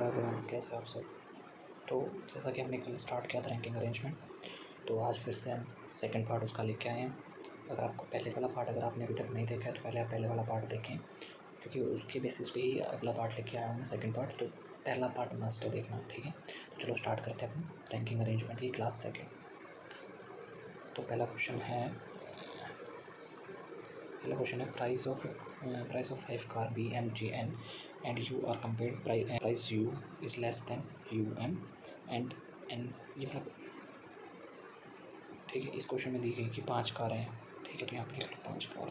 Hello everyone, कैसे हो आप सब। तो जैसा कि हमने कल स्टार्ट किया था रैंकिंग अरेंजमेंट, तो आज फिर से हम सेकंड पार्ट उसका लेके आए हैं। अगर आपको पहले वाला पार्ट अगर आपने अभी तक नहीं देखा है तो पहले आप पहले वाला पार्ट देखें, क्योंकि उसके बेसिस पे ही अगला पार्ट लेके आया हूँ मैं सेकंड पार्ट। तो पहला पार्ट मस्ट है देखना, ठीक है। तो चलो स्टार्ट करते हैं अपनी रैंकिंग अरेंजमेंट की क्लास सेकेंड। तो पहला क्वेश्चन है price of 5 car BM and you are compared price U is less than UM and N। ये मतलब ठीक है, इस क्वेश्चन में दी गई कि 5 कारें हैं, ठीक है। तो यहाँ पे लिख लो 5 कार,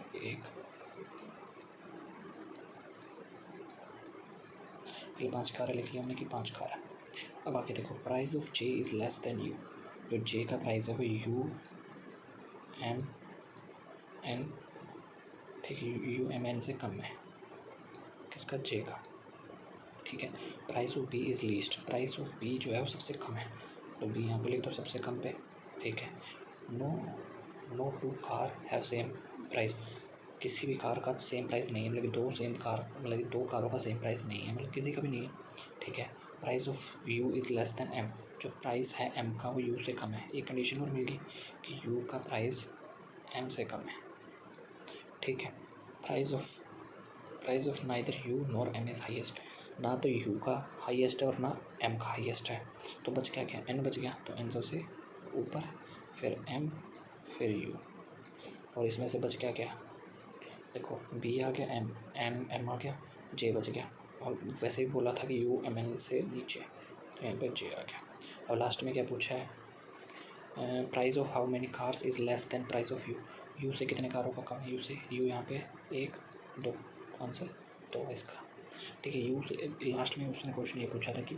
ये 5 कारें लिख लिया हमने कि 5 कार है। अब आगे देखो, price of J is less then U। जो J का प्राइस है वो UMN, ठीक है, UMN से कम है। किसका? J का, ठीक है। Price of B is least. Price of B जो है वो सबसे कम है, तो B यहाँ पे लिख दो सबसे कम पे, ठीक है। No two car have same price. किसी भी कार का सेम प्राइस नहीं है, मतलब दो कारों का सेम प्राइस नहीं है, मतलब किसी का भी नहीं है, ठीक है। Price of U is less than M। जो प्राइस है M का वो U से कम है। एक कंडीशन और मिलेगी कि U का प्राइस M से कम है, ठीक है। Price of neither U nor M is highest. ना तो U का हाईएस्ट है और ना M का हाईएस्ट है, तो बच क्या गया? N बच गया। तो N सबसे ऊपर, फिर M, फिर U, और इसमें से बच क्या गया? देखो, B आ गया, M आ गया, J बच गया। और वैसे ही बोला था कि UMN से नीचे, तो यहाँ पे J आ गया। और लास्ट में क्या पूछा है? Price of how many cars is less then price of U से कितने कारों का कम है? U से यहाँ पे 1 2, कौन सा? 2 इसका, ठीक है। U से लास्ट में उसने क्वेश्चन ये पूछा था कि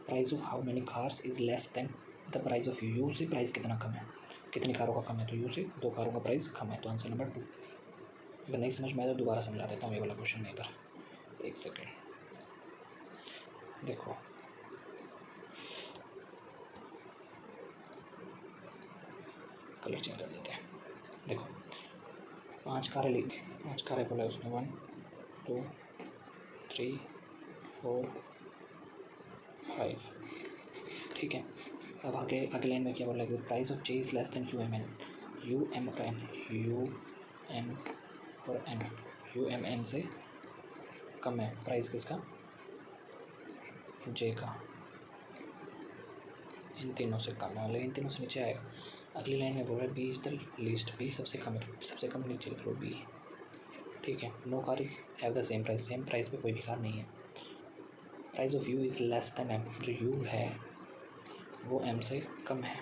price of how many cars is less then the price of U से प्राइस कितना कम है, कितनी कारों का कम है? तो U से 2 कारों का प्राइस कम है, तो आंसर नंबर 2। अगर नहीं समझ में आया तो दोबारा समझा देता हूँ ये वाला क्वेश्चन नहीं पर, एक सेकेंड। देखो, कलर चेंज कर देते हैं। देखो, 5 कारें बोला उसने, 1 2 3 4 5, ठीक है। अब आगे लाइन में क्या बोला कि price of J is less then UMN से कम है। प्राइस किसका? J का। इन तीनों से कम है, मतलब इन तीनों से नीचे आएगा। अगली लाइन में बोल रहा है B is the least. B सबसे कम है, तो सबसे कम नीचे लिख लो B, ठीक है। No car is have the same price. Same price पे कोई भी कार नहीं है। Price of U is less than M। जो U है वो M से कम है,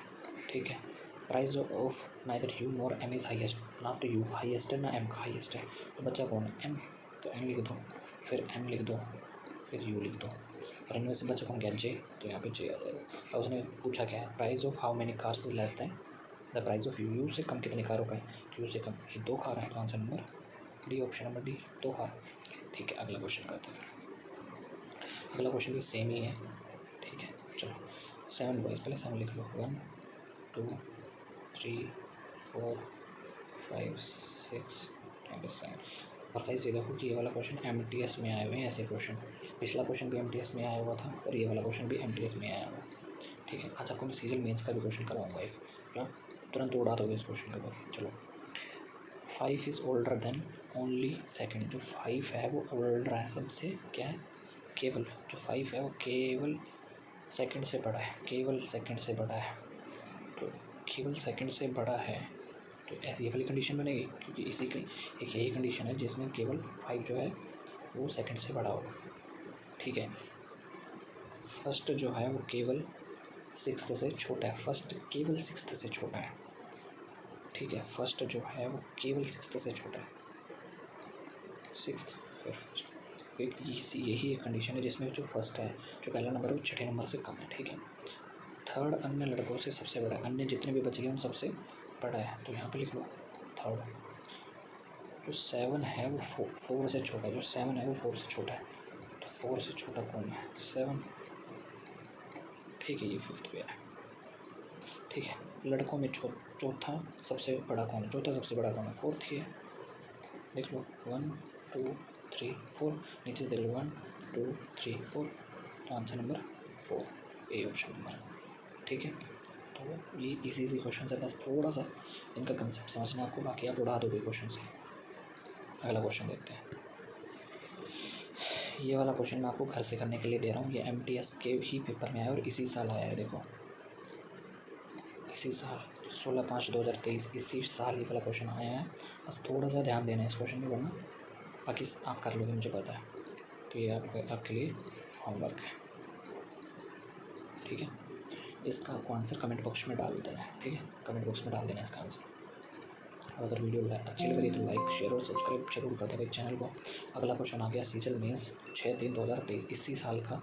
ठीक है। Price of neither U nor M is highest. ना तो U हाईएस्ट है ना M का हाईएस्ट है, तो बच्चा कौन है? M। तो M लिख दो, फिर M लिख दो, फिर U लिख दो, और इनमें से बच्चा कौन गया? J। तो यहाँ पे J आ जाएगा। और उसने पूछा क्या है? Price of how many cars is less than the price of U से कम कितनी कारों का है? तो U से कम ये 2 कार हैं, तो answer number D, option number D, 2 car, ठीक है। अगला क्वेश्चन करते हैं फिर। अगला क्वेश्चन भी सेम ही है, ठीक है। चलो 7 बॉयज़, पहले 7 लिख लो, 1 2 3 4 5 6 7। और गाइस ये देखो कि ये वाला क्वेश्चन MTS में आए हुए हैं ऐसे क्वेश्चन। पिछला क्वेश्चन भी MTS में आया हुआ था और ये वाला क्वेश्चन भी MTS में आया हुआ, ठीक है। आज आपको मैं सीरियल मेंस का भी क्वेश्चन करवाऊंगा एक, जो तुरंत उड़ा दोगे इस क्वेश्चन के बाद। चलो, 5 is older than only second. जो 5 है वो ओल्डर है सबसे, क्या है? केवल। जो 5 है वो केवल सेकंड से बड़ा है, केवल सेकंड से बड़ा है। तो केवल सेकंड से बड़ा है, तो ऐसी ये वाली कंडीशन बनेगी, क्योंकि इसी की एक यही कंडीशन है जिसमें केवल 5 जो है वो सेकंड से बड़ा होगा, ठीक है। फर्स्ट जो है वो केवल 6th से छोटा है। फर्स्ट केवल 6th से छोटा है, ठीक है। फर्स्ट जो है वो केवल 6th से छोटा है, 6th फिर फर्स्ट। यही एक कंडीशन है जिसमें जो फर्स्ट है, जो पहला नंबर है वो छठे नंबर से कम है, ठीक है। थर्ड अन्य लड़कों से सबसे बड़ा है। अन्य जितने भी बच गए उन सबसे बड़ा है, तो यहाँ पे लिख लो थर्ड। जो 7 है वो 4 से छोटा है। जो 7 है वो 4 से छोटा है, तो 4 से छोटा कौन है? 7, ठीक है। ये 5th पे है, ठीक है। लड़कों में चौथा सबसे बड़ा कौन है? चौथा सबसे बड़ा कौन है? 4th ही है, देख लो 1 2 3 4। नीचे देख लो 1 2 3 4, तो answer number 4 A option number. ठीक है, तो ये इजी क्वेश्चन है, बस थोड़ा सा इनका कंसेप्ट समझना आपको, बाकी आप उड़ा दोगे क्वेश्चन से। अगला क्वेश्चन देखते हैं। ये वाला क्वेश्चन मैं आपको घर से करने के लिए दे रहा हूँ। ये MTS के ही पेपर में आया और इसी साल आया है। देखो इसी साल 16/5/2023 इसी साल ये वाला क्वेश्चन आया है। बस थोड़ा सा ध्यान देना है इस क्वेश्चन में, वरना बाकी आप कर लोगे, मुझे पता है। तो ये आपके लिए होमवर्क है। ठीक है, इसका आपको आंसर कमेंट बॉक्स में डाल देना है। ठीक है, कमेंट बॉक्स में डाल देना है इसका आंसर। और अगर वीडियो अच्छी लग रही है तो लाइक शेयर और सब्सक्राइब जरूर कर देना चैनल को। अगला क्वेश्चन आ गया सीजल मीन्स 6/3/2023 इसी साल का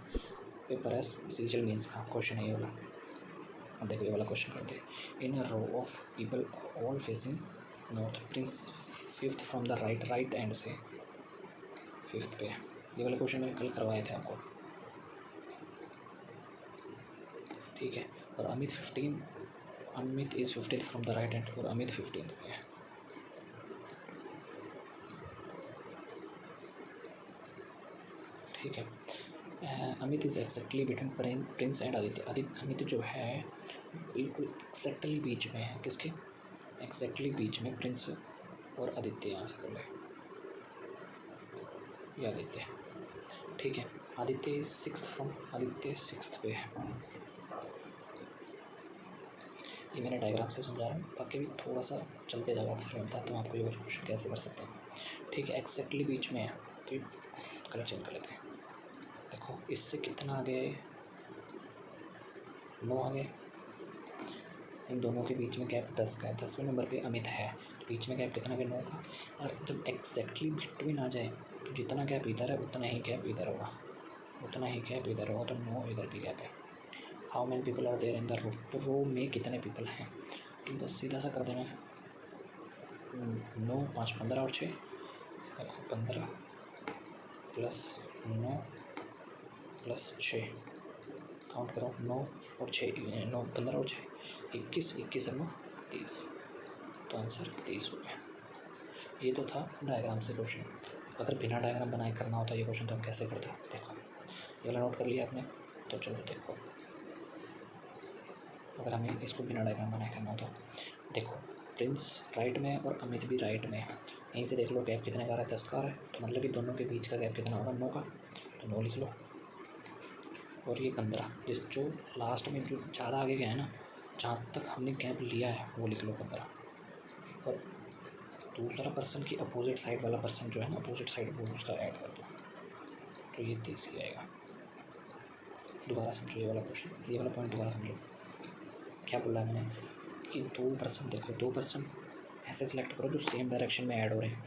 पेपर है। सीजल मीन्स का क्वेश्चन है ये वाला। अब देखो ये वाला क्वेश्चन करते हैं। In a row of people all facing north, Prince 5th from the right end से 5th पे। ये वाला क्वेश्चन मैंने कल करवाए थे आपको। ठीक है, और Amit is 15th from the right and और अमित 15th पे है। ठीक है, Amit is exactly between Prince and Aditya. Amit जो है बिल्कुल एक्जैक्टली बीच में है। किसके? एक्जैक्टली बीच में प्रिंस और आदित्य। यहाँ से कर ले ये आदित्य। ठीक है, आदित्य इज 6th पे है। ये मैंने डायग्राम से समझा रहा हूँ, बाकी भी थोड़ा सा चलते जाओ, फिर मैं बताता हूँ आपको ये क्वेश्चन कैसे कर सकते हैं। ठीक है, एक्जैक्टली बीच में है तो कलर चेंज कर लेते हैं। देखो इससे कितना आगे, 9 आगे। इन दोनों के बीच में गैप 10 का है। 10वें नंबर पे अमित है, तो बीच में गैप कितना है? 9 का। और जब एग्जैक्टली बिटवीन आ जाए तो जितना गैप इधर है उतना ही गैप इधर होगा, उतना ही गैप इधर होगा। तो 9 इधर भी गैप है। How many people are there in the row, तो रो में कितने पीपल हैं? तो बस सीधा सा कर देना। 9 5 15 और 6। देखो 15 प्लस 9 प्लस 6, काउंट करो। 9 और 6, 9 15 और 6 21, 21 और 9 30। तो आंसर 30 हो गया। ये तो था डायग्राम से क्वेश्चन। अगर बिना डायग्राम बनाए करना होता ये क्वेश्चन तो हम कैसे करते? देखो ये वाला नोट कर लिया आपने, तो चलो देखो अगर हमें इसको बिना डायग्राम बनाए करना होता। देखो प्रिंस राइट में और अमित भी राइट में। यहीं से देख लो गैप कितने का आ रहा है? 10 का आ रहा है। तो मतलब कि दोनों के बीच का गैप कितना होगा? 9 का। तो 9 लिख लो। और ये 15, जिस जो लास्ट में जो ज़्यादा आगे गया है ना, जहाँ तक हमने गैप लिया है वो लिख लो 15। और दूसरा पर्सन की अपोजिट साइड वाला पर्सन जो है ना, अपोजिट साइड वो उसका ऐड कर दो, तो ये 30 ही आएगा। दोबारा समझो ये वाला क्वेश्चन, ये वाला पॉइंट दोबारा समझो। क्या बोला है मैंने कि 2 पर्सन, देखो 2 पर्सन ऐसे सिलेक्ट करो जो सेम डायरेक्शन में ऐड हो रहे हैं।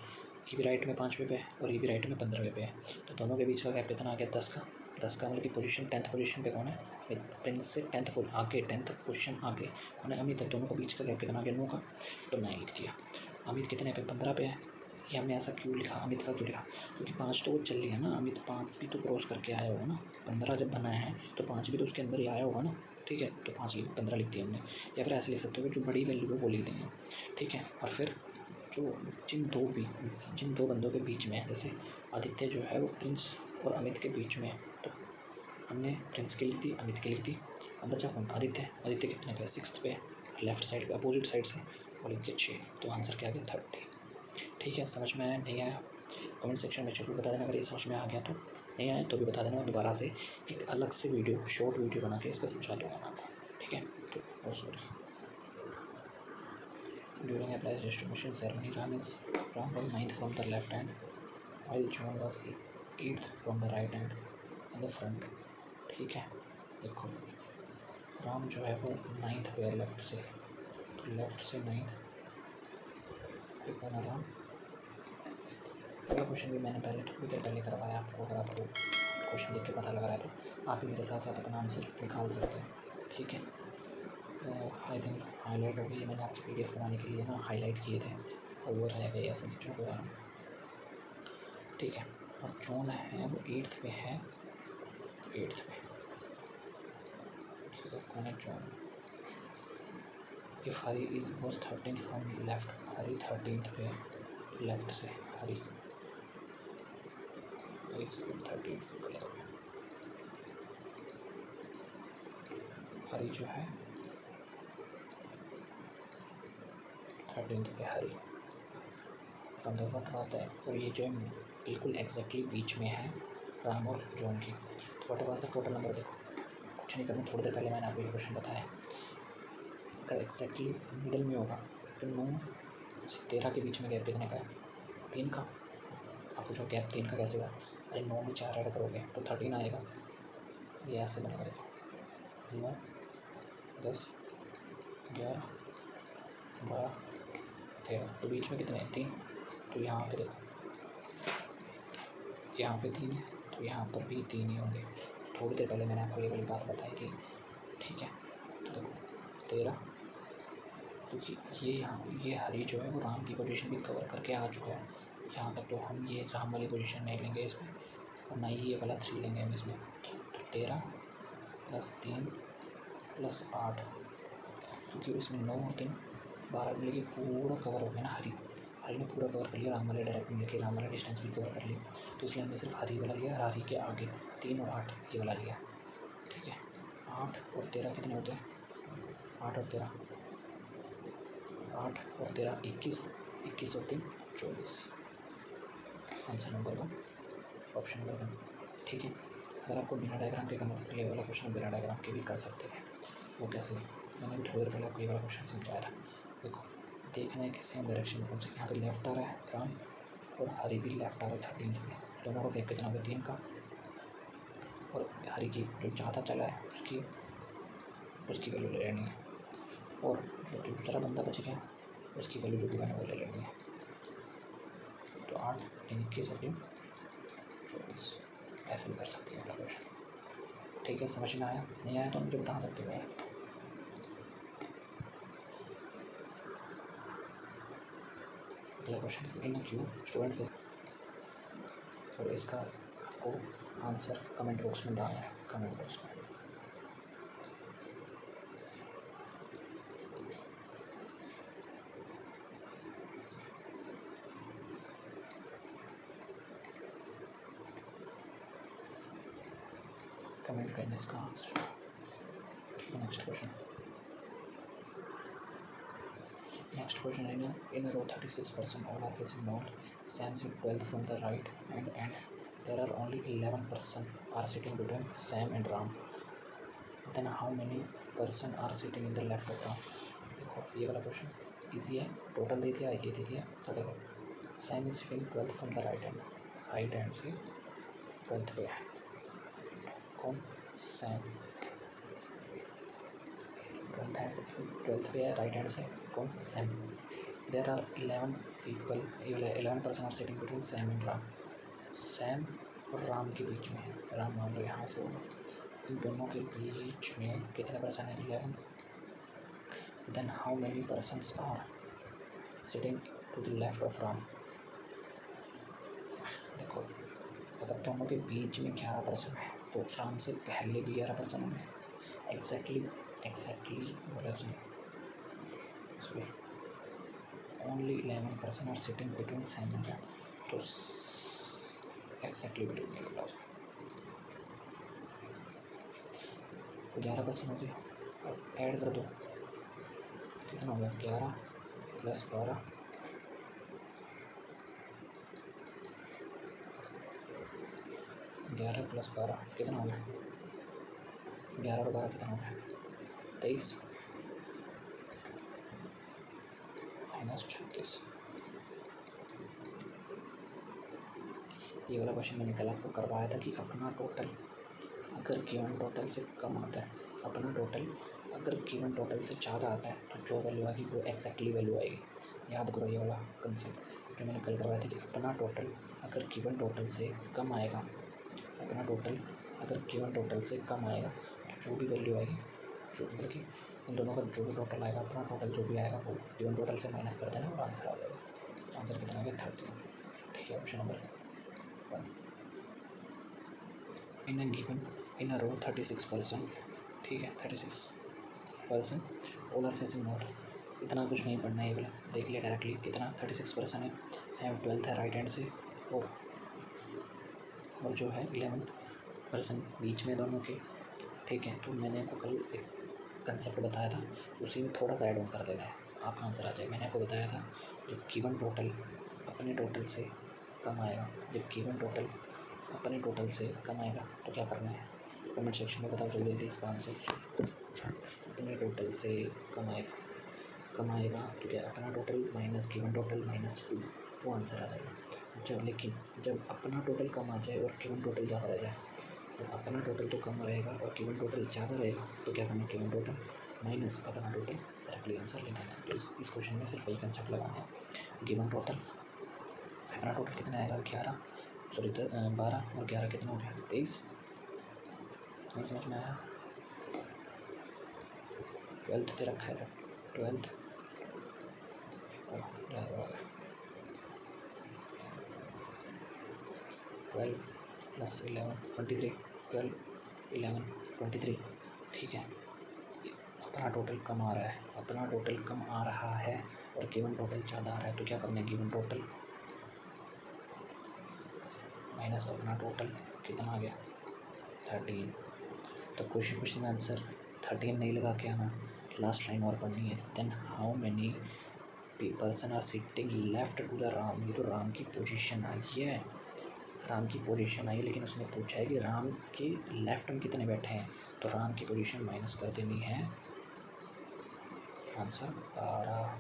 ये भी राइट में 5वें पे है और ये भी राइट में 15वें पे है। तो दोनों के बीच का गैप कितना आ गया? 10 का। 10 का मतलब कि पोजीशन 10th पोजीशन पे कौन है? अमित। प्रिंस से 10th आगे, 10th पोजीशन आगे कौन है? अमित है। दोनों के बीच का गैप कितना आ गया? 9 का। तो 9 लिख दिया। अमित कितने पे? 15 पे है। ये हमने ऐसा क्यों लिखा? अमित का क्यों लिखा? क्योंकि 5 तो वो चल लिया ना, अमित 5 भी तो क्रॉस करके आया होगा ना। 15 जब बनाया है तो 5 भी तो उसके अंदर ही आया होगा ना। ठीक है, तो 15 लिख दिया हमने। या फिर ऐसे लिख सकते हो कि जो बड़ी वैल्यू है वो लिख देंगे। ठीक है, और फिर जो जिन दो बंदों के बीच में है, जैसे आदित्य जो है वो प्रिंस और अमित के बीच में है, तो हमने प्रिंस की लिख दी, अमित की लिख दी। अब बचा कौन? आदित्य। आदित्य कितने पे? 6th पे, लेफ्ट साइड पे, अपोजिट साइड से, और लिख दिया 6। तो आंसर क्या आ गया? 30। ठीक है, समझ में आया नहीं आया कमेंट सेक्शन में जरूर बता देना। अगर ये समझ में आ गया तो, नहीं आया तो भी बता देना। दोबारा से एक अलग से वीडियो, शॉर्ट वीडियो बना के इसका समझा दूँगा मैं आपको। ठीक है, तो sorry. During a prize distribution ceremony, Ram was 9th from the left hand, while John was 8th from the right hand in the front. ठीक है, देखो राम जो है वो 9th पे है लेफ्ट से, तो लेफ्ट से 9th पे कौन है? राम। अगला क्वेश्चन भी मैंने पहले थोड़ी देर पहले करवाया आपको। अगर आपको क्वेश्चन देख के पता लग रहा है तो आप भी मेरे साथ साथ अपना आंसर निकाल सकते हैं। ठीक है, आई थिंक हाईलाइट हो गई। मैंने आपकी PDF बनाने के लिए ना हाईलाइट किए थे और वो रह गए ऐसे नीचों के बारे में। ठीक है, और जॉन है वो 8th पे है, 8th पे। ठीक है, कौन है? John. If Hari is was 13th from left, Hari 13th पे लेफ्ट से, हरी 13th पे। हरी जो है 13 पे हरी फ्रॉम द वाटर आता है, और ये जो है बिल्कुल एग्जैक्टली बीच में है राम और जॉन की। तो वाटर पास का टोटल नंबर देखो, कुछ नहीं करना, थोड़ी देर पहले मैंने आपको ये क्वेश्चन बताया। अगर एग्जैक्टली मिडल में होगा तो 9 से 13 के बीच में गैप कितने का है? 3 का। आप पूछो गैप 3 का कैसे हुआ? अरे 9 में 4 ऐड करोगे तो 13 आएगा। ये ऐसे बनेगा, देखो 9 10 11 12 13, तो बीच में कितने हैं? 3। तो यहाँ पे देखो, यहाँ पे 3 है तो यहाँ पर भी 3 ही होंगे। थोड़ी देर पहले मैंने आपको ये वाली बात बताई थी, ठीक है। तो देखो 13, क्योंकि ये हरी जो है वो राम की पोजीशन भी कवर करके आ चुका है यहाँ तक, तो हम ये राम वाली पोजीशन नहीं लेंगे इसमें, और ना ही ये वाला 3 लेंगे हम इसमें। तो 13 + 3 + 8, क्योंकि इसमें 9 और 3 12 मिलके पूरा कवर हो गया ना। हरी ने पूरा कवर कर लिया, राम वाले डायरेक्ट मिलके राम वाला डिस्टेंस भी कवर कर लिया, तो इसलिए हमने सिर्फ हरी वाला लिया, हरी के आगे 3 और 8 ये वाला लिया, ठीक है। 8 और 13 कितने होते हैं? 8 और 13 21, 21 और 3 24। आंसर नंबर 1, ऑप्शन नंबर 1, ठीक है। अगर आपको बिना डायग्राम के करना था तो ये वाला क्वेश्चन बिना डायग्राम के भी कर सकते थे। वो कैसे? मैंने भी थोड़ी देर पहले आपको ये वाला क्वेश्चन समझाया था। देखो, देखना है कि सेम डायरेक्शन में कौन सा, यहाँ पे लेफ्ट आ रहा है राम और हरी भी लेफ्ट आ रहा है 13 पे, दोनों को गैप कितना होगा? 3 का, और हरी की जो ज़्यादा चला है उसकी वैल्यू ले लेनी है, और जो दूसरा बंदा बच गया उसकी वैल्यू जो भी मैंने वो ले लेनी है। तो 8 3 21 और 3 24, ऐसे भी कर सकते हैं अपना क्वेश्चन, ठीक है। समझ में आया? नहीं आया तो मुझे बता सकते हो। अगला क्वेश्चन, इन क्यू स्टूडेंट फेस, और इसका आपको आंसर कमेंट बॉक्स में डालना है, कमेंट बॉक्स में। कमेंट करना इसका आंसर, ठीक है। नेक्स्ट क्वेश्चन है ना, इन a row 36% all are facing north, Sam sit 12 from the right and there are only 11% are sitting between Sam and Ram, then how many person are sitting in the left of Ram? देखो ये वाला question easy है, total दे दिया, ये दे दिया। तो देखो Sam is sitting 12 from the right hand से 12th पे है कौन? Sam। 12th पे है राइट हैंड से कौन? Sam. There are 11% are sitting between Sam and Ram, Sam और राम के बीच में, राम मान लो यहाँ से होगा, इन दोनों के बीच में कितने पर्सन हैं? 11। Then how many persons are sitting to the left of Ram? देखो, अगर दोनों के बीच में 11 पर्सन है तो राम से पहले भी 11 पर्सन होंगे। एग्जैक्टली बोला उसने, only 11% are sitting between Sam and Ram, तो एग्जैक्टली बिटवीन नहीं बोला उसने। 11% हो गया, अब ऐड कर दो, कितना हो गया? 11 + 12 11 + 12 कितना हो गया? 11 और 12 कितना हो गया? 23 - 36। ये वाला क्वेश्चन मैंने कल आपको करवाया था कि अपना टोटल अगर गिवन टोटल से कम आता है, अपना टोटल अगर गिवन टोटल से ज़्यादा आता है तो जो वैल्यू आएगी वो एग्जैक्टली वैल्यू आएगी। याद करो ये वाला कंसेप्ट जो मैंने कल करवाया था कि अपना टोटल अगर गिवन टोटल से कम आएगा, अपना टोटल अगर गिवन टोटल से कम आएगा तो जो भी वैल्यू आएगी, जो मतलब कि इन दोनों का जो भी टोटल आएगा, अपना टोटल जो भी आएगा वो गिवन टोटल से माइनस कर देना और आंसर आ जाएगा। आंसर कितना आ गया? 13, ठीक है। Option number 1। इन अ रो 36%, ठीक है, 36% ऑल आर फेसिंग नॉर्थ। इतना कुछ नहीं पढ़ना है, ये वाला देख लिया डायरेक्टली। कितना? 36% है, सैम 12th है राइट हैंड से, और जो है 11% बीच में दोनों के, ठीक है। तो मैंने आपको कल एक कंसेप्ट बताया था उसी में थोड़ा सा ऐड ऑन कर देना है, आपका आंसर आ जाएगा। मैंने आपको बताया था जब गिवन टोटल अपने टोटल से कम आएगा, जब गिवन टोटल अपने टोटल से कम आएगा तो क्या करना है, कमेंट सेक्शन में बताओ जल्दी जल्दी इसका आंसर। अपने टोटल से कम आएगा तो क्या, अपना total minus given total minus 2, वो आंसर आ जाएगा। जब अपना टोटल कम आ जाए और गिवन टोटल ज़्यादा रह जाए, तो अपना टोटल तो कम रहेगा और गिवन टोटल ज़्यादा रहेगा तो क्या करना है, गिवन टोटल माइनस अपना टोटल, डायरेक्टली आंसर ले लेना है। तो इस क्वेश्चन में सिर्फ वही कंसेप्ट लगाना है, गिवन टोटल अपना टोटल कितना आएगा 12 और 11 कितना हो गया 23, नहीं समझ में आया। 12th दे रखा है, 12th 12 + 11 23, 12 11 23, ठीक है। अपना टोटल कम आ रहा है और गिवन टोटल ज़्यादा आ रहा है तो क्या करना है, गिवन टोटल माइनस अपना टोटल कितना आ गया 13। तो क्वेश्चन आंसर 13 नहीं लगा के आना, लास्ट लाइन और पढ़नी है। Then how many person are sitting left to the Ram, ये तो राम की पोजीशन आई है, लेकिन उसने पूछा है कि राम के लेफ्ट में कितने बैठे हैं, तो राम की पोजीशन माइनस कर देनी है, आंसर 12।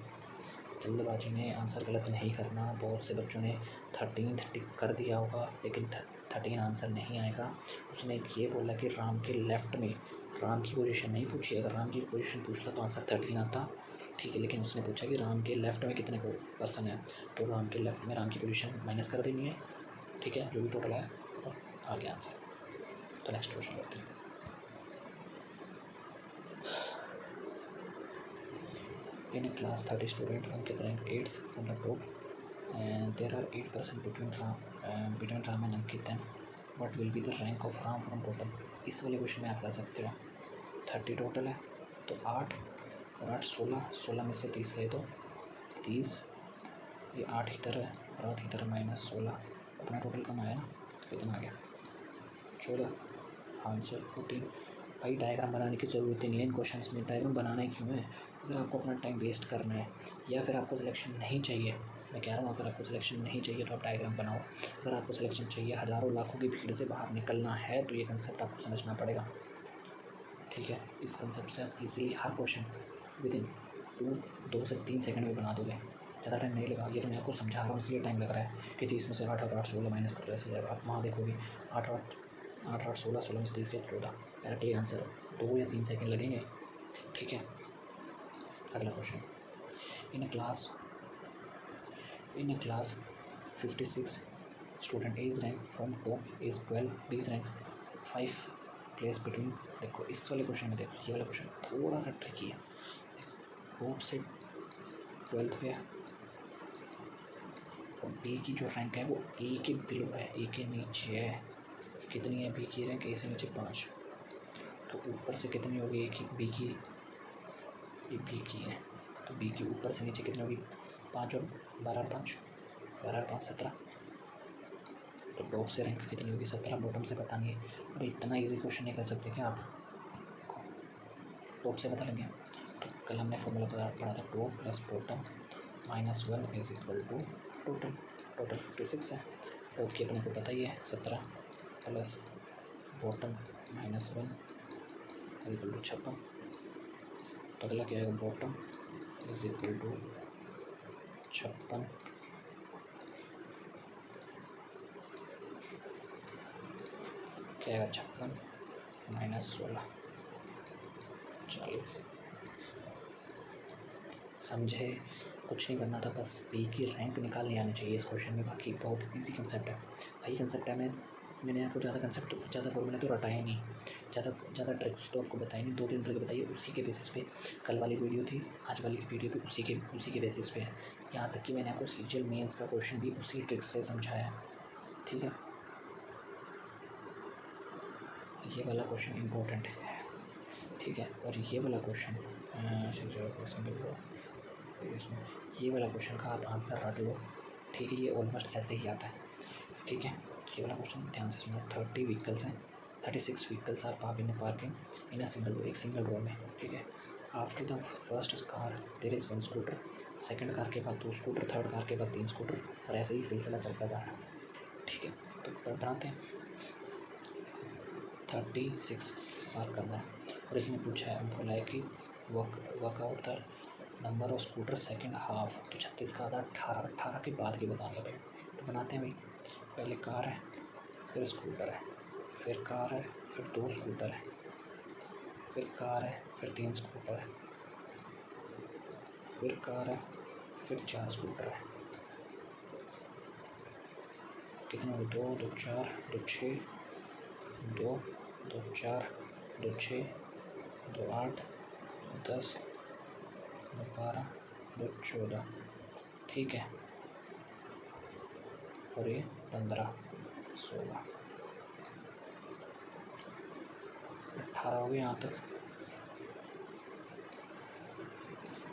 जल्दबाजी में आंसर गलत नहीं करना। बहुत से बच्चों ने 13 टिक कर दिया होगा लेकिन 13 आंसर नहीं आएगा। उसने ये बोला कि राम के लेफ़्ट में, राम की पोजीशन नहीं पूछी, अगर राम की पोजीशन पूछता तो आंसर 13 आता, ठीक है। लेकिन उसने पूछा कि राम के लेफ़्ट में कितने पर्सन हैं, तो राम के लेफ़्ट में राम की पोजीशन माइनस कर देनी है, ठीक है, जो भी टोटल है और आ गया आंसर। तो नेक्स्ट क्वेश्चन करते हैं। In a class 30 student, Ankit ranked 8th from the top, and there are 8% between Ram and Ankit. Then what will be the rank of Ram from bottom? इस वाले question में आप कर सकते हो 30 टोटल है तो 8 और 8 16 में से 30 गए तो 30, ये 8 इधर है और 8 इधर -16, अपना टोटल कम आया ना, कितना आ गया 14, आंसर 14। भाई डायग्राम बनाने की ज़रूरत ही नहीं है इन क्वेश्चंस में, डायग्राम बनाना ही क्यों है, अगर आपको अपना टाइम वेस्ट करना है या फिर आपको सिलेक्शन नहीं चाहिए, मैं कह रहा हूँ अगर आपको सिलेक्शन नहीं चाहिए तो आप डायग्राम बनाओ, अगर आपको सिलेक्शन चाहिए, हज़ारों लाखों की भीड़ से बाहर निकलना है तो ये कंसेप्ट आपको समझना पड़ेगा, ठीक है। इस कंसेप्ट से आप इजीली हर क्वेश्चन विदिन 2 से 3 सेकंड में बना दोगे, ज़्यादा टाइम नहीं लगा। ये तो मैं आपको समझा रहा हूँ इसलिए टाइम लग रहा है कि 30 में से 8 और 8 16 माइनस कर दो, ऐसे हो जाएगा। आप वहाँ देखोगे 8 8 16 में से 30 के 14, डायरेक्टली आंसर 2 या 3 सेकंड लगेंगे, ठीक है। अगला question, in a class 56 student is rank from top is 12, B is rank 5 place between. देखो इस वाले क्वेश्चन में, देखो ये वाला क्वेश्चन थोड़ा सा ट्रिकी है। देखो टॉप से 12th पे है और बी की जो रैंक है वो ए के बिलो है, ए के नीचे है। कितनी है बी की रैंक, ए से नीचे 5, तो ऊपर से कितनी होगी ए की, बी की है, तो बी की ऊपर से नीचे कितनी होगी 5 और 12 और 5 17, तो टॉप से रैंक कितनी होगी 17, बॉटम से पता नहीं है। अरे इतना इजी क्वेश्चन नहीं कर सकते क्या आप, देखो टॉप से पता लग गया, तो कल हमने फॉर्मूला पढ़ा था, top plus bottom -1 is equal to total 56 है। टॉप की अपने को पता ही है 17 plus bottom -1 is equal to 56, तो अगला क्या आएगा, बॉटम इज इक्वल टू 56 क्या आएगा 56 -16 40। समझे, कुछ नहीं करना था, बस बी की रैंक निकालनी आनी चाहिए इस क्वेश्चन में। बाकी बहुत इजी कंसेप्ट है, वही कंसेप्ट है। मैंने आपको ज़्यादा फॉर्मूला तो रटाया नहीं, ज़्यादा ट्रिक्स तो आपको बताई नहीं, 2-3 ट्रिक बताइए, उसी के बेसिस पे कल वाली वीडियो थी, आज वाली वीडियो भी उसी के बेसिस पे है। यहाँ तक कि मैंने आपको सीजीएल मेंस का क्वेश्चन भी उसी ट्रिक से समझाया है, ठीक है। ये वाला क्वेश्चन इम्पोर्टेंट है, ठीक है, और ये वाला क्वेश्चन ये वाला क्वेश्चन का आप आंसर रट लो, ठीक है, ये ऑलमोस्ट ऐसे ही आता है, ठीक है। ये वाला क्वेश्चन ध्यान से सुनो, 30 व्हीकल्स हैं 36 vehicles are parking in a single row, एक सिंगल रो में, ठीक है। After the first car there is 1 scooter, second car के बाद 2 स्कूटर, थर्ड कार के बाद 3 स्कूटर, और ऐसे ही सिलसिला चलता जा रहा है, ठीक है। तो बनाते हैं 36 मार्क करना है, और इसने पूछा है, बोला है कि workout the number of scooter second half, तो 36 का आधा 18 के बाद के बताने भाई। तो बनाते हैं भाई, पहले कार है, फिर स्कूटर है, फिर कार है, फिर 2 स्कूटर है, फिर कार है, फिर 3 स्कूटर है, फिर कार है, फिर 4 स्कूटर है। कितने हो? 2 2 4 2 6 2 2 4 2 6 2 8 10 2 12 2 14, ठीक है। और ये 15 16 18 हो गए। यहाँ तक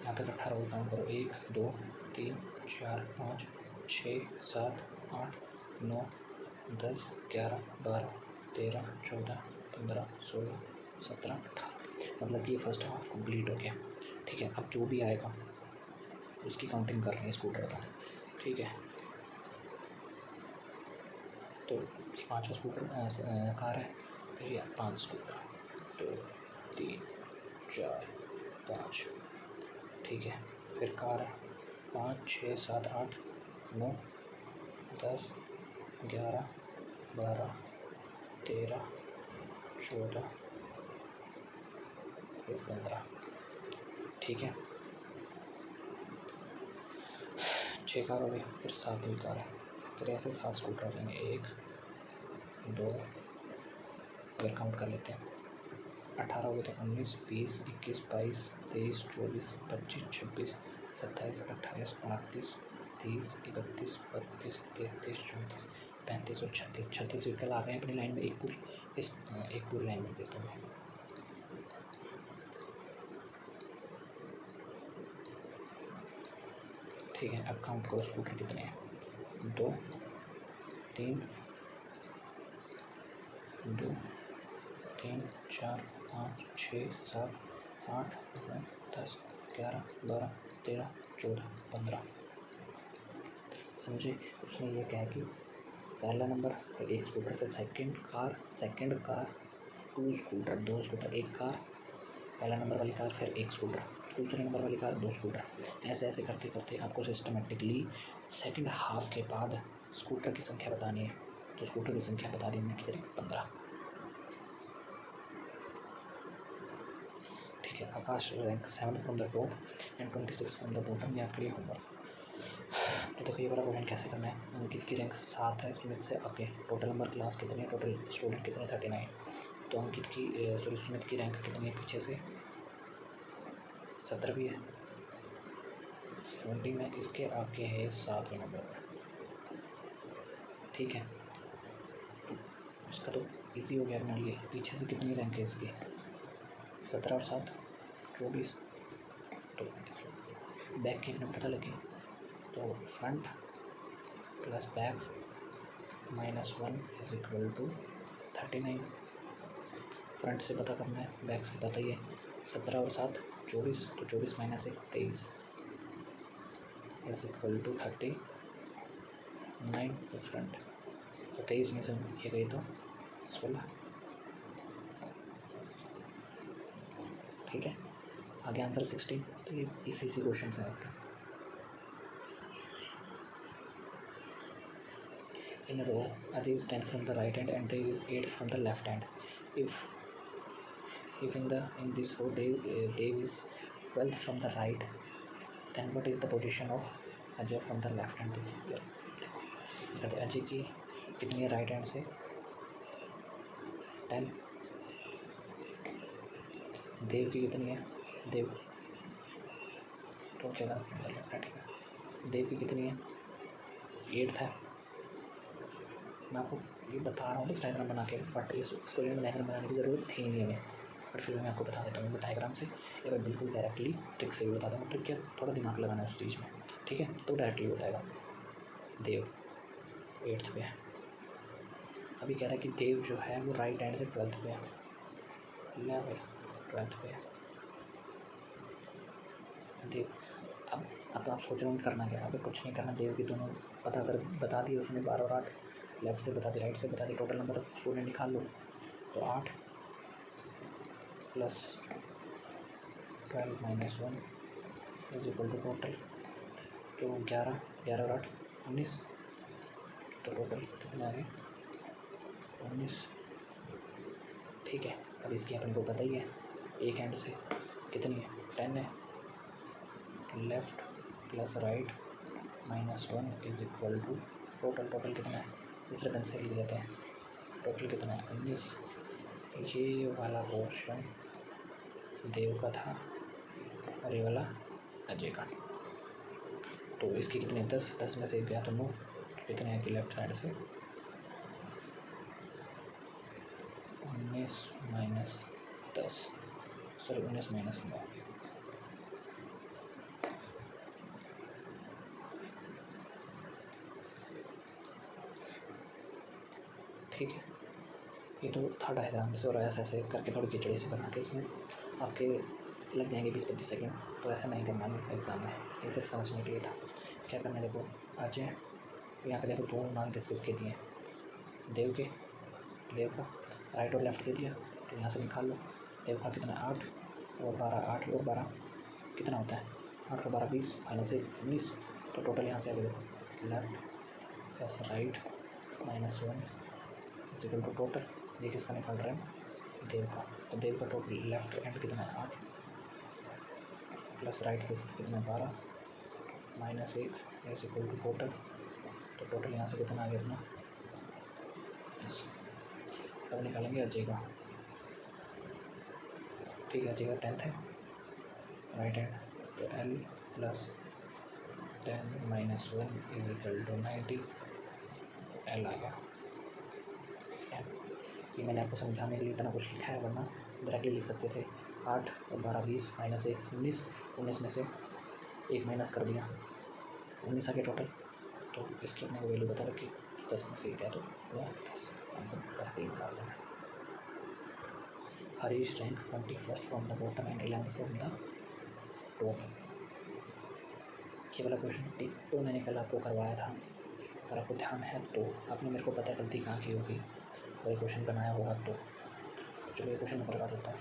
18 हो गए। काउंट करो, 1 2 3 4 5 6 7 8 9 10 11 12 13 14 15 16 17 18, मतलब कि ये फर्स्ट हाफ कंप्लीट हो गया, ठीक है। अब जो भी आएगा उसकी काउंटिंग कर रहे हैं स्कूटर बताने, ठीक है। तो 5 स्कूटर कार है, फिर ये 5 स्कूटर, 2 3 4 5, ठीक है। फिर कार है 5 6 7 8 9 10 11 12 13 14 फिर 15, ठीक है। 6 कार हो गई, फिर 7वीं कार है, फिर ऐसे 7 स्कूटर हो जाएंगे, 1 2, अगर काउंट कर लेते हैं 18 हो गए तो 19 20 21 22 23 24 25 26 27 28 29 30 31 32 33 34 35 और 36 व्हीकल आ गए अपनी लाइन में। एक पूरी लाइन में देता हूँ, ठीक है। अब काउंट करो स्कूटर कितने हैं, 2 3 2 3 4 5 6 7 8 9 10 11 12 13 14 15, समझे। उसने ये कहा कि पहला नंबर फिर 1 स्कूटर, फिर second car 2 scooter, 2 scooter, 1 car, पहला नंबर वाली कार, फिर 1 स्कूटर, दूसरे नंबर वाली कार 2 स्कूटर, ऐसे ऐसे करते करते आपको सिस्टमेटिकली सेकंड हाफ के बाद स्कूटर की संख्या बतानी है। तो स्कूटर की संख्या बता दी मैंने कितनी, 15, ठीक है। Akash rank 7 from the top end 26 from the bottom, ये आपके लिए होमवर्क। तो देखो ये वाला क्वेश्चन कैसे करना है। अंकित की रैंक 7 है, सुमित से आगे। टोटल नंबर क्लास कितनी है, टोटल स्टूडेंट कितने, 39। तो अंकित की सुमित की रैंक कितनी है पीछे से, 17 भी है, 17 में इसके आगे है 7वें नंबर पर, ठीक है। तो इसका तो इजी हो गया अपने लिए। पीछे से कितनी रैंक है इसकी, 17 और 7 24। तो बैक की अपने पता लगे, तो front plus back -1 is equal to 39। Front से पता करना है, बैक से पता ही है, 17 और 7 24, तो 24 - 1 23 इज इक्वल टू 39। तो फ्रंट तो 23 में से ये गई तो 16, ठीक है। आगे आंसर 16। तो ये इसी क्वेश्चन है इसका। In a row, Ajay is 10th from the right hand and Dev is 8th from the left hand. If in this row Dev is 12th from the right, then what is the position of Ajay from the left hand? देखो अजय की कितनी है right hand से, 10। देव की कितनी है, देव तो क्या लेफ्ट हैंड, ठीक है। देव की कितनी है, 8th है। मैं आपको ये बता रहा हूँ बस डायग्राम बना के, बट इसको में डायग्राम बनाने की ज़रूरत थी नहीं हमें, बट फिर मैं आपको बता देता हूँ डायग्राम से। या मैं बिल्कुल डायरेक्टली ट्रिक से भी बता दूँगा। ट्रिक क्या, थोड़ा दिमाग लगाना है उस चीज़ में, ठीक है। तो डायरेक्टली बताएगा, देव 8th पे है। अभी कह रहा है कि देव जो है वो राइट हैंड से 12th पे है। ले भाई 12th पे है देव। अब आप सोच रहे हो करना क्या? अभी कुछ नहीं करना, देव की दोनों बता दिए उसने, 12 और 8 लेफ्ट से बता दी, राइट से बता दी, टोटल नंबर ऑफ स्टूडेंट निकाल लो। तो 8 plus 12 minus 1 is equal to total तो 11 और 8 19। तो टोटल कितना आ गया? 19। ठीक है, अब इसकी अपने को पता ही है एक हैंड से कितनी है, 10 है। Left plus right minus 1 is equal to total कितना है, दूसरे पेन से लिख लेते हैं। टोटल कितना है? 19। ये वाला पोर्शन देव का था और ये वाला अजय का। तो इसकी कितने 10 में से गया तो 9। कितने हैं कि लेफ्ट हैंड से 19 माइनस 10, सॉरी 19 माइनस 9। ठीक है, ये तो था डायग्राम से, और ऐसे करके थोड़ी खिचड़ी से बना के इसमें आपके लग जाएंगे 20-25 सेकेंड। तो ऐसा नहीं करना है एग्ज़ाम में, ये सिर्फ समझने के लिए था। क्या करना है देखो, अजय यहाँ पे देखो 2 नाम किसके दिए हैं, देव का राइट और लेफ्ट दे दिया, तो यहाँ से निकाल लो। देव का कितना 8 और 12, 8 और 12 कितना होता है, 8 और 12 20 माइनस 1 19। तो टोटल यहाँ से आगे देखो, left plus right minus 1 is equal to total. ये किसका निकाल रहे हैं, देव का। तो देव का टोटल लेफ्ट हैंड कितना है 8 प्लस राइट कितना है 12 minus 1 is equal to total. तो टोटल यहाँ से कितना आ गया अपना 10। अब निकालेंगे अजय का। ठीक है, अजय का 10th है राइट हैंड, तो L plus 10 minus 1 is equal to 90। L आ गया। ये मैंने आपको समझाने के लिए इतना कुछ लिखा है, वरना डायरेक्टली लिख सकते थे। 8 और 12 20 माइनस 1 19, 19 में से 1 माइनस कर दिया, 19 आ गया टोटल। तो इसकी अपने को वैल्यू बता रखी 10 में से क्या, तो वह 10 आंसर डायरेक्टली निकाल देना। Harish rank 21st from the bottom and 11th from the top. ये वाला क्वेश्चन तो मैंने कल आपको करवाया था, अगर आपको ध्यान है तो। आपने मेरे को पता है गलती कहाँ की होगी, अगर ये क्वेश्चन बनाया होगा तो चलो ये क्वेश्चन मैं करवा देता हूँ।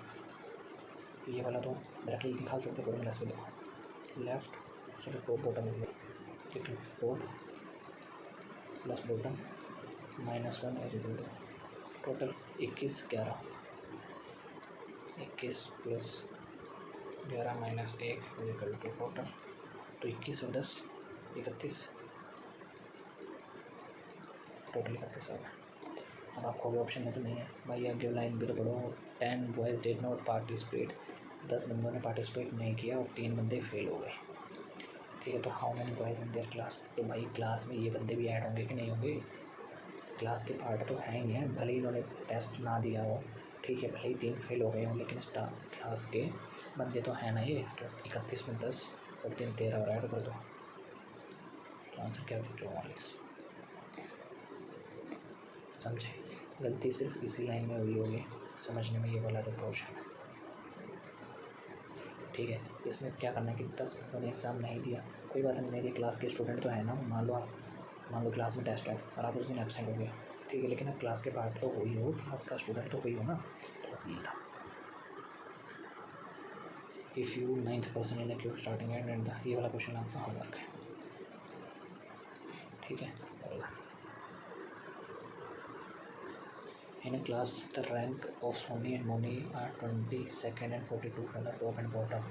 ये वाला तो डायरेक्टली निकाल सकते फॉर्मूला से, देखो लेफ्ट सॉरी टॉप बॉटम, ठीक है, top plus bottom minus 1 is equal to total 21 11 21 plus 11 minus 1 is equal to total. तो 21 और 10 31, टोटल 31 हो गया। अब आपको भी ऑप्शन में तो नहीं है भाई, आगे लाइन भी तो पढ़ो। 10 बॉयज़ डिड नॉट पार्टिसिपेट, 10 बंदों ने पार्टिसिपेट नहीं किया और 3 बंदे फेल हो गए। ठीक है, तो how many boys in their class. तो भाई क्लास में ये बंदे भी ऐड होंगे कि नहीं होंगे, क्लास के पार्ट तो है ही नहीं है, भले ही इन्होंने टेस्ट ना दिया हो, ठीक है, भले ही 3 फेल हो गए हों, लेकिन क्लास के बंदे तो हैं ना ये। तो 31 में 10 और 3 13 और ऐड कर दो, तो आंसर क्या हो 44। समझे, गलती सिर्फ इसी लाइन में हुई होगी समझने में, ये वाला जो पोर्शन है। ठीक है, इसमें क्या करना है कि 10 बंदों ने एग्ज़ाम नहीं दिया, कोई बात नहीं, मेरे क्लास के स्टूडेंट तो है ना, मान लो क्लास में टेस्ट है और आप उस दिन एब्सेंट हो गए, ठीक है, लेकिन अब क्लास के पार्ट तो हुई हो, क्लास का स्टूडेंट तो हुई हो ना। तो बस ये था, if you 9th person in Q starting and ये वाला क्वेश्चन आपका होमवर्क है। ठीक है, in a class the rank of Sony and Moni are 22nd and 42 from the top and bottom।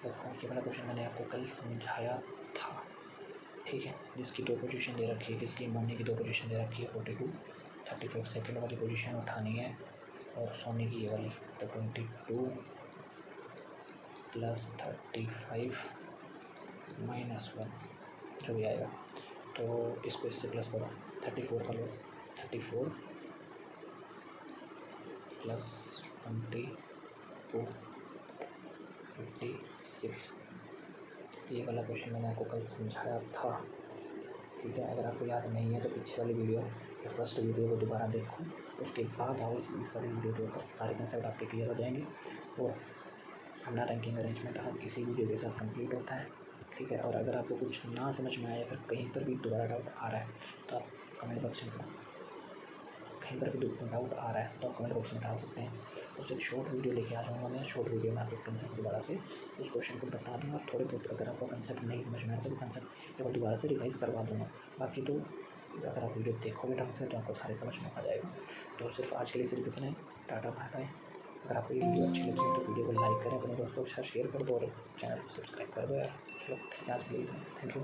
देखो ये वाला क्वेश्चन मैंने आपको कल समझाया था, ठीक है, जिसकी 2 पोजीशन दे रखी है, किसकी मोनी की 2 पोजीशन दे रखी है, 42 35 सेकेंड वाली पोजीशन उठानी है, और सोनी की ये वाली तो 22 प्लस 35 माइनस 1 जो भी आएगा। तो इसको इससे प्लस करो, 34 का लो, 34 प्लस 22 56। ये वाला क्वेश्चन मैंने आपको कल समझाया था, ठीक है, अगर आपको याद नहीं है तो पीछे वाली वीडियो कि फर्स्ट वीडियो को दोबारा देखो, उसके बाद आओ इस वाली वीडियो के ऊपर, सारे कंसेप्ट आपके क्लियर हो जाएंगे। और अपना रैंकिंग अरेंजमेंट अब इसी वीडियो के साथ कंप्लीट होता है, ठीक है। और अगर आपको कुछ ना समझ में आए या फिर कहीं पर भी दोबारा डाउट आ रहा है तो आप कमेंट बॉक्स में, कहीं पर भी डाउट आ रहा है तो आप कमेंट बॉक्स में डाल सकते हैं। उससे एक शॉर्ट वीडियो लेके आ जाऊँगा मैं, शॉर्ट वीडियो में आपको कंसेप्ट दोबारा से उस क्वेश्चन को बता दूँगा। थोड़े बहुत अगर आपको कंसेप्ट नहीं समझ में आया तो वो कंसेप्ट केवल दोबारा से रिवाइज़ करवा दूँगा। बाकी तो अगर आप वीडियो देखोगे ढंग से तो आपको सारे समझ में आ जाएगा। तो सिर्फ आज के लिए सिर्फ इतना ही। Tata bye bye. अगर आपको ये वीडियो अच्छी लगी तो वीडियो को लाइक करें, अपने दोस्तों के साथ शेयर कर दो और चैनल को सब्सक्राइब कर दो यार। चलो ठीक है, आज के लिए थैंक यू।